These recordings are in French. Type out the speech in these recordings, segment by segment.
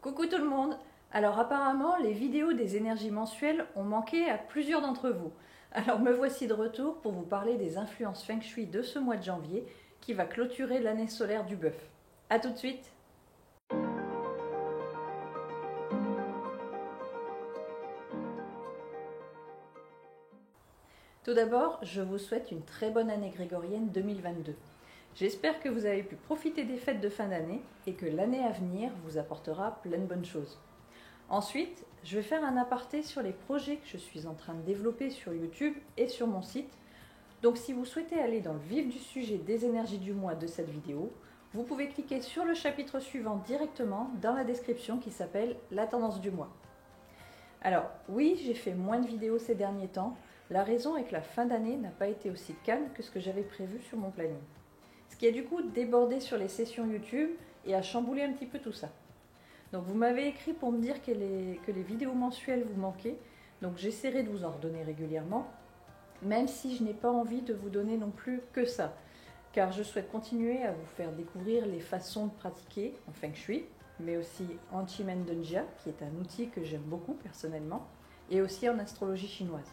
Coucou tout le monde! Alors apparemment, les vidéos des énergies mensuelles ont manqué à plusieurs d'entre vous. Alors me voici de retour pour vous parler des influences Feng Shui de ce mois de janvier qui va clôturer l'année solaire du bœuf. A tout de suite! Tout d'abord, je vous souhaite une très bonne année grégorienne 2022. J'espère que vous avez pu profiter des fêtes de fin d'année et que l'année à venir vous apportera plein de bonnes choses. Ensuite, je vais faire un aparté sur les projets que je suis en train de développer sur YouTube et sur mon site. Donc si vous souhaitez aller dans le vif du sujet des énergies du mois de cette vidéo, vous pouvez cliquer sur le chapitre suivant directement dans la description qui s'appelle La tendance du mois. Alors oui, j'ai fait moins de vidéos ces derniers temps. La raison est que la fin d'année n'a pas été aussi calme que ce que j'avais prévu sur mon planning. Ce qui a du coup débordé sur les sessions YouTube et a chamboulé un petit peu tout ça. Donc vous m'avez écrit pour me dire que les vidéos mensuelles vous manquaient, donc j'essaierai de vous en redonner régulièrement, même si je n'ai pas envie de vous donner non plus que ça, car je souhaite continuer à vous faire découvrir les façons de pratiquer en Feng Shui, mais aussi en Qimendongjian, qui est un outil que j'aime beaucoup personnellement, et aussi en astrologie chinoise.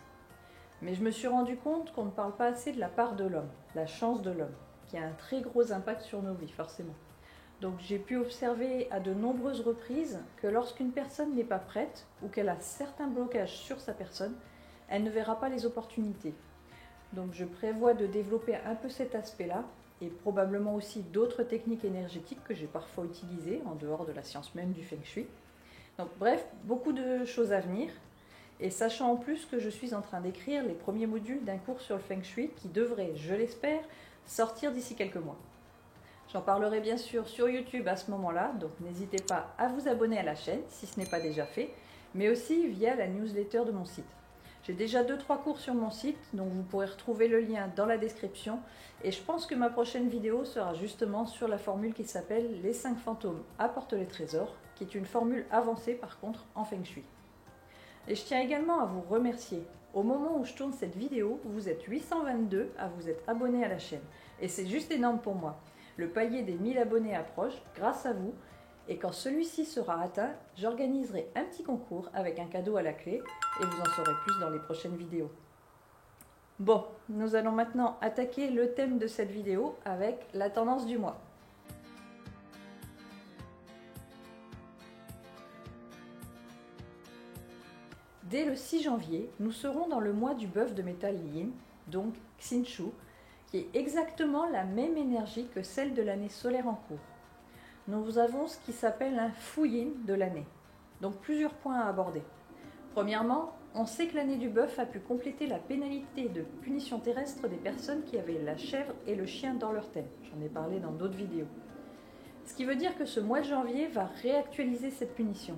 Mais je me suis rendu compte qu'on ne parle pas assez de la part de l'homme, la chance de l'homme, qui a un très gros impact sur nos vies forcément. Donc j'ai pu observer à de nombreuses reprises que lorsqu'une personne n'est pas prête ou qu'elle a certains blocages sur sa personne, elle ne verra pas les opportunités. Donc je prévois de développer un peu cet aspect-là et probablement aussi d'autres techniques énergétiques que j'ai parfois utilisées en dehors de la science même du Feng Shui. Donc bref, beaucoup de choses à venir. Et sachant en plus que je suis en train d'écrire les premiers modules d'un cours sur le Feng Shui qui devrait, je l'espère, sortir d'ici quelques mois. J'en parlerai bien sûr sur YouTube à ce moment-là, donc n'hésitez pas à vous abonner à la chaîne si ce n'est pas déjà fait, mais aussi via la newsletter de mon site. J'ai déjà 2-3 cours sur mon site, donc vous pourrez retrouver le lien dans la description. Et je pense que ma prochaine vidéo sera justement sur la formule qui s'appelle « Les 5 fantômes apportent les trésors », qui est une formule avancée par contre en Feng Shui. Et je tiens également à vous remercier. Au moment où je tourne cette vidéo, vous êtes 822 à vous être abonnés à la chaîne. Et c'est juste énorme pour moi. Le palier des 1000 abonnés approche grâce à vous. Et quand celui-ci sera atteint, j'organiserai un petit concours avec un cadeau à la clé. Et vous en saurez plus dans les prochaines vidéos. Bon, nous allons maintenant attaquer le thème de cette vidéo avec la tendance du mois. Dès le 6 janvier, nous serons dans le mois du bœuf de métal yin, donc Xinshu, qui est exactement la même énergie que celle de l'année solaire en cours. Nous avons ce qui s'appelle un Fu Yin de l'année, donc plusieurs points à aborder. Premièrement, on sait que l'année du bœuf a pu compléter la pénalité de punition terrestre des personnes qui avaient la chèvre et le chien dans leur thème. J'en ai parlé dans d'autres vidéos. Ce qui veut dire que ce mois de janvier va réactualiser cette punition.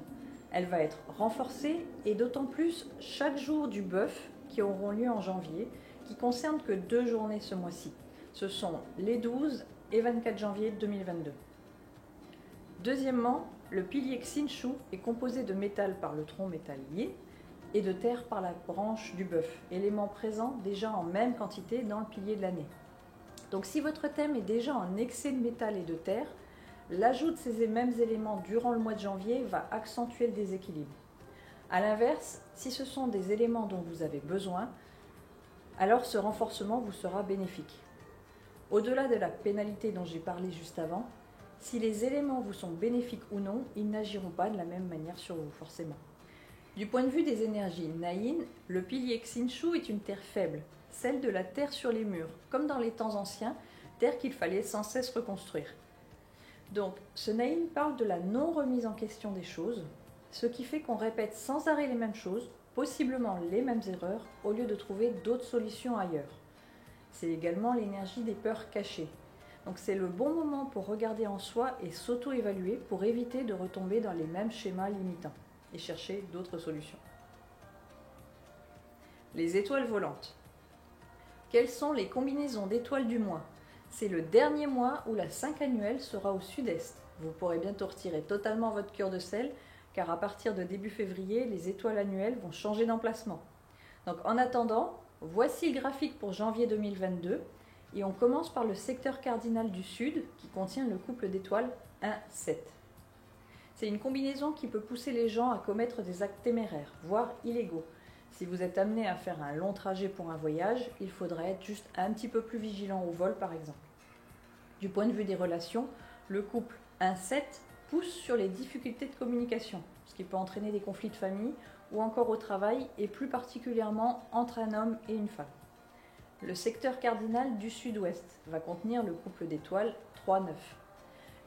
Elle va être renforcée et d'autant plus chaque jour du bœuf qui auront lieu en janvier, qui concerne que 2 journées ce mois-ci. Ce sont les 12 et 24 janvier 2022. Deuxièmement, le pilier Xinshu est composé de métal par le tronc métal yin et de terre par la branche du bœuf, élément présent déjà en même quantité dans le pilier de l'année. Donc si votre thème est déjà en excès de métal et de terre, l'ajout de ces mêmes éléments durant le mois de janvier va accentuer le déséquilibre. A l'inverse, si ce sont des éléments dont vous avez besoin, alors ce renforcement vous sera bénéfique. Au-delà de la pénalité dont j'ai parlé juste avant, si les éléments vous sont bénéfiques ou non, ils n'agiront pas de la même manière sur vous, forcément. Du point de vue des énergies Naïn, le pilier Xinshu est une terre faible, celle de la terre sur les murs, comme dans les temps anciens, terre qu'il fallait sans cesse reconstruire. Donc, ce Naïn parle de la non-remise en question des choses, ce qui fait qu'on répète sans arrêt les mêmes choses, possiblement les mêmes erreurs, au lieu de trouver d'autres solutions ailleurs. C'est également l'énergie des peurs cachées. Donc c'est le bon moment pour regarder en soi et s'auto-évaluer pour éviter de retomber dans les mêmes schémas limitants et chercher d'autres solutions. Les étoiles volantes. Quelles sont les combinaisons d'étoiles du mois ? C'est le dernier mois où la 5 annuelle sera au sud-est. Vous pourrez bientôt retirer totalement votre cœur de sel, car à partir de début février, les étoiles annuelles vont changer d'emplacement. Donc en attendant, voici le graphique pour janvier 2022, et on commence par le secteur cardinal du sud, qui contient le couple d'étoiles 1-7. C'est une combinaison qui peut pousser les gens à commettre des actes téméraires, voire illégaux. Si vous êtes amené à faire un long trajet pour un voyage, il faudrait être juste un petit peu plus vigilant au vol par exemple. Du point de vue des relations, le couple 1-7 pousse sur les difficultés de communication, ce qui peut entraîner des conflits de famille ou encore au travail et plus particulièrement entre un homme et une femme. Le secteur cardinal du sud-ouest va contenir le couple d'étoiles 3-9.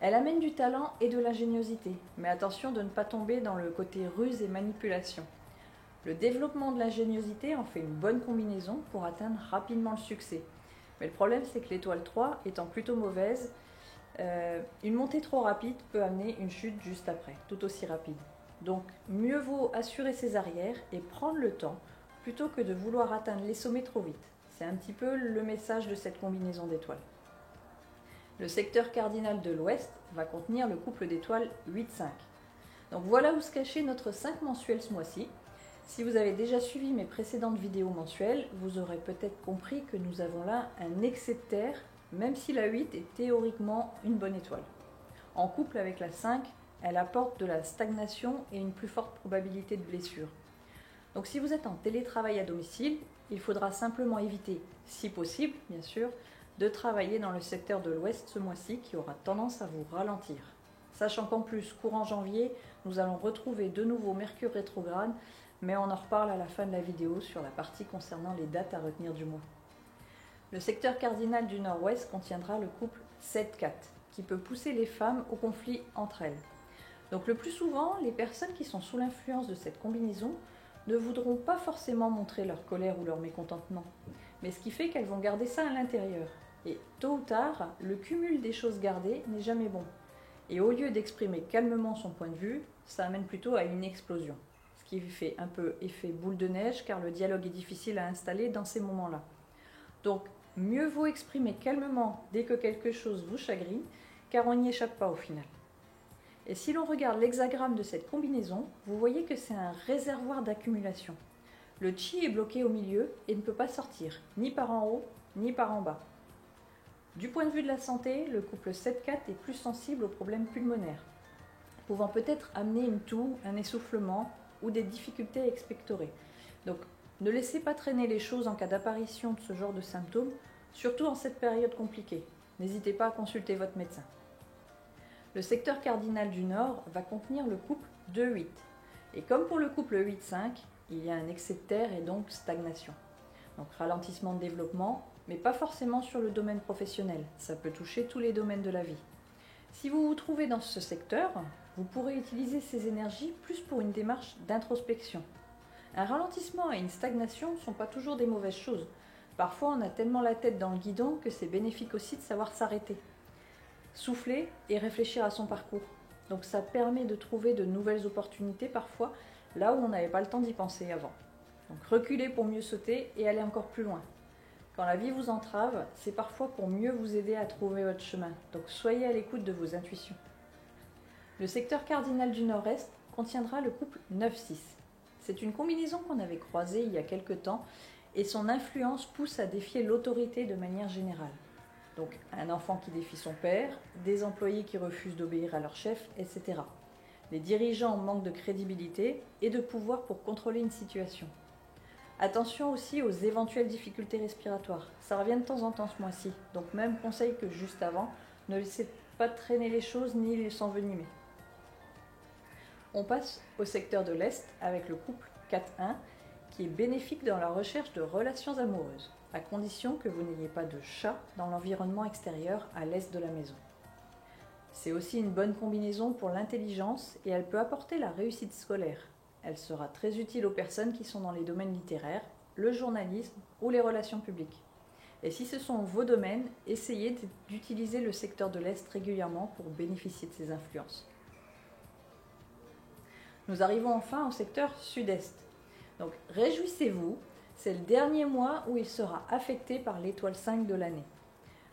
Elle amène du talent et de l'ingéniosité, mais attention de ne pas tomber dans le côté ruse et manipulation. Le développement de l'ingéniosité en fait une bonne combinaison pour atteindre rapidement le succès. Mais le problème, c'est que l'étoile 3 étant plutôt mauvaise, une montée trop rapide peut amener une chute juste après, tout aussi rapide. Donc, mieux vaut assurer ses arrières et prendre le temps plutôt que de vouloir atteindre les sommets trop vite. C'est un petit peu le message de cette combinaison d'étoiles. Le secteur cardinal de l'ouest va contenir le couple d'étoiles 8-5. Donc voilà où se cachait notre 5 mensuel ce mois-ci. Si vous avez déjà suivi mes précédentes vidéos mensuelles, vous aurez peut-être compris que nous avons là un excès de terre, même si la 8 est théoriquement une bonne étoile. En couple avec la 5, elle apporte de la stagnation et une plus forte probabilité de blessure. Donc si vous êtes en télétravail à domicile, il faudra simplement éviter, si possible bien sûr, de travailler dans le secteur de l'ouest ce mois-ci qui aura tendance à vous ralentir. Sachant qu'en plus, courant janvier, nous allons retrouver de nouveau Mercure rétrograde, mais on en reparle à la fin de la vidéo sur la partie concernant les dates à retenir du mois. Le secteur cardinal du nord-ouest contiendra le couple 7-4, qui peut pousser les femmes au conflit entre elles. Donc le plus souvent, les personnes qui sont sous l'influence de cette combinaison ne voudront pas forcément montrer leur colère ou leur mécontentement, mais ce qui fait qu'elles vont garder ça à l'intérieur. Et tôt ou tard, le cumul des choses gardées n'est jamais bon. Et au lieu d'exprimer calmement son point de vue, ça amène plutôt à une explosion. Ce qui fait un peu effet boule de neige car le dialogue est difficile à installer dans ces moments-là. Donc, mieux vaut exprimer calmement dès que quelque chose vous chagrine, car on n'y échappe pas au final. Et si l'on regarde l'hexagramme de cette combinaison, vous voyez que c'est un réservoir d'accumulation. Le chi est bloqué au milieu et ne peut pas sortir, ni par en haut, ni par en bas. Du point de vue de la santé, le couple 7-4 est plus sensible aux problèmes pulmonaires, pouvant peut-être amener une toux, un essoufflement ou des difficultés à expectorer. Donc, ne laissez pas traîner les choses en cas d'apparition de ce genre de symptômes, surtout en cette période compliquée. N'hésitez pas à consulter votre médecin. Le secteur cardinal du Nord va contenir le couple 2-8. Et comme pour le couple 8-5, il y a un excès de terre et donc stagnation. Donc ralentissement de développement, mais pas forcément sur le domaine professionnel. Ça peut toucher tous les domaines de la vie. Si vous vous trouvez dans ce secteur, vous pourrez utiliser ces énergies plus pour une démarche d'introspection. Un ralentissement et une stagnation ne sont pas toujours des mauvaises choses. Parfois, on a tellement la tête dans le guidon que c'est bénéfique aussi de savoir s'arrêter. Souffler et réfléchir à son parcours. Donc ça permet de trouver de nouvelles opportunités parfois, là où on n'avait pas le temps d'y penser avant. Donc reculer pour mieux sauter et aller encore plus loin. Quand la vie vous entrave, c'est parfois pour mieux vous aider à trouver votre chemin. Donc soyez à l'écoute de vos intuitions. Le secteur cardinal du nord-est contiendra le couple 9-6. C'est une combinaison qu'on avait croisée il y a quelque temps et son influence pousse à défier l'autorité de manière générale. Donc un enfant qui défie son père, des employés qui refusent d'obéir à leur chef, etc. Les dirigeants manquent de crédibilité et de pouvoir pour contrôler une situation. Attention aussi aux éventuelles difficultés respiratoires. Ça revient de temps en temps ce mois-ci. Donc même conseil que juste avant, ne laissez pas traîner les choses ni les s'envenimer. On passe au secteur de l'Est avec le couple 4-1 qui est bénéfique dans la recherche de relations amoureuses, à condition que vous n'ayez pas de chat dans l'environnement extérieur à l'est de la maison. C'est aussi une bonne combinaison pour l'intelligence et elle peut apporter la réussite scolaire. Elle sera très utile aux personnes qui sont dans les domaines littéraires, le journalisme ou les relations publiques. Et si ce sont vos domaines, essayez d'utiliser le secteur de l'Est régulièrement pour bénéficier de ces influences. Nous arrivons enfin au secteur sud-est. Donc réjouissez-vous, c'est le dernier mois où il sera affecté par l'étoile 5 de l'année.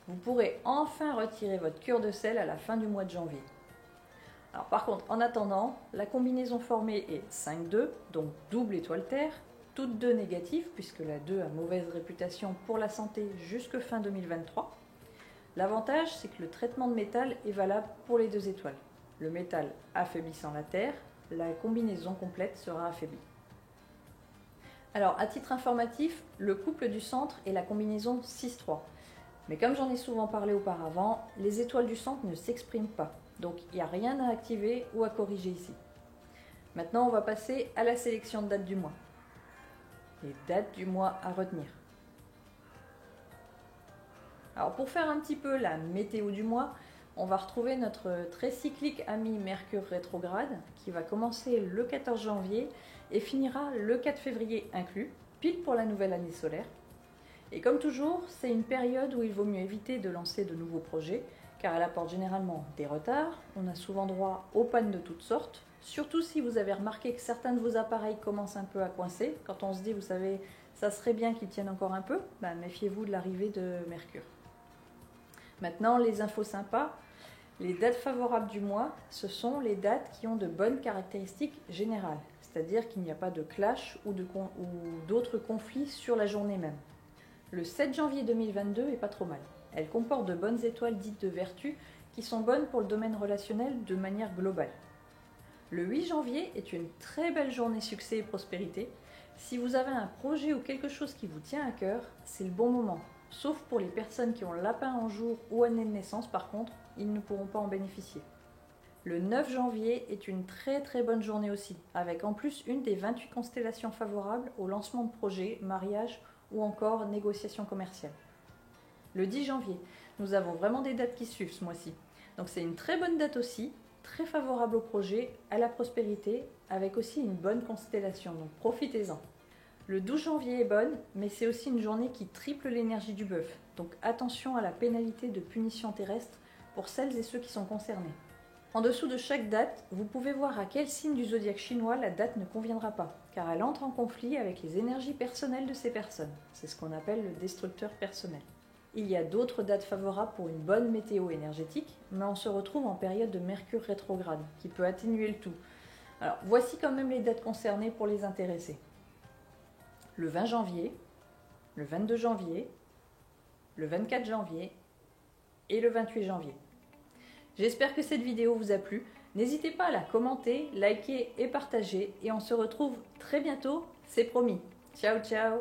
Vous pourrez enfin retirer votre cure de sel à la fin du mois de janvier. Alors par contre, en attendant, la combinaison formée est 5-2, donc double étoile terre, toutes deux négatives puisque la 2 a mauvaise réputation pour la santé jusque fin 2023. L'avantage, c'est que le traitement de métal est valable pour les deux étoiles. le métal affaiblissant la Terre, la combinaison complète sera affaiblie. Alors, à titre informatif, le couple du centre est la combinaison 6-3. Mais comme j'en ai souvent parlé auparavant, les étoiles du centre ne s'expriment pas. Donc, il n'y a rien à activer ou à corriger ici. Maintenant, on va passer à la sélection de dates du mois. Les dates du mois à retenir. Alors, pour faire un petit peu la météo du mois, on va retrouver notre très cyclique ami Mercure rétrograde qui va commencer le 14 janvier et finira le 4 février inclus, pile pour la nouvelle année solaire. Et comme toujours, c'est une période où il vaut mieux éviter de lancer de nouveaux projets car elle apporte généralement des retards, on a souvent droit aux pannes de toutes sortes, surtout si vous avez remarqué que certains de vos appareils commencent un peu à coincer, quand on se dit, vous savez, ça serait bien qu'ils tiennent encore un peu, méfiez-vous de l'arrivée de Mercure. Maintenant, les infos sympas. Les dates favorables du mois, ce sont les dates qui ont de bonnes caractéristiques générales, c'est-à-dire qu'il n'y a pas de clash ou d'autres conflits sur la journée même. Le 7 janvier 2022 est pas trop mal. Elle comporte de bonnes étoiles dites de vertu qui sont bonnes pour le domaine relationnel de manière globale. Le 8 janvier est une très belle journée succès et prospérité. Si vous avez un projet ou quelque chose qui vous tient à cœur, c'est le bon moment. Sauf pour les personnes qui ont lapin en jour ou année de naissance, par contre, ils ne pourront pas en bénéficier. Le 9 janvier est une très bonne journée aussi, avec en plus une des 28 constellations favorables au lancement de projets, mariage ou encore négociations commerciales. Le 10 janvier, nous avons vraiment des dates qui suivent ce mois-ci. Donc c'est une très bonne date aussi, très favorable au projet, à la prospérité, avec aussi une bonne constellation, donc profitez-en. Le 12 janvier est bonne, mais c'est aussi une journée qui triple l'énergie du bœuf. Donc attention à la pénalité de punition terrestre pour celles et ceux qui sont concernés. En dessous de chaque date, vous pouvez voir à quel signe du zodiaque chinois la date ne conviendra pas, car elle entre en conflit avec les énergies personnelles de ces personnes. C'est ce qu'on appelle le destructeur personnel. Il y a d'autres dates favorables pour une bonne météo énergétique, mais on se retrouve en période de Mercure rétrograde, qui peut atténuer le tout. Alors voici quand même les dates concernées pour les intéressés. Le 20 janvier, le 22 janvier, le 24 janvier et le 28 janvier. J'espère que cette vidéo vous a plu. N'hésitez pas à la commenter, liker et partager. Et on se retrouve très bientôt, c'est promis. Ciao, ciao!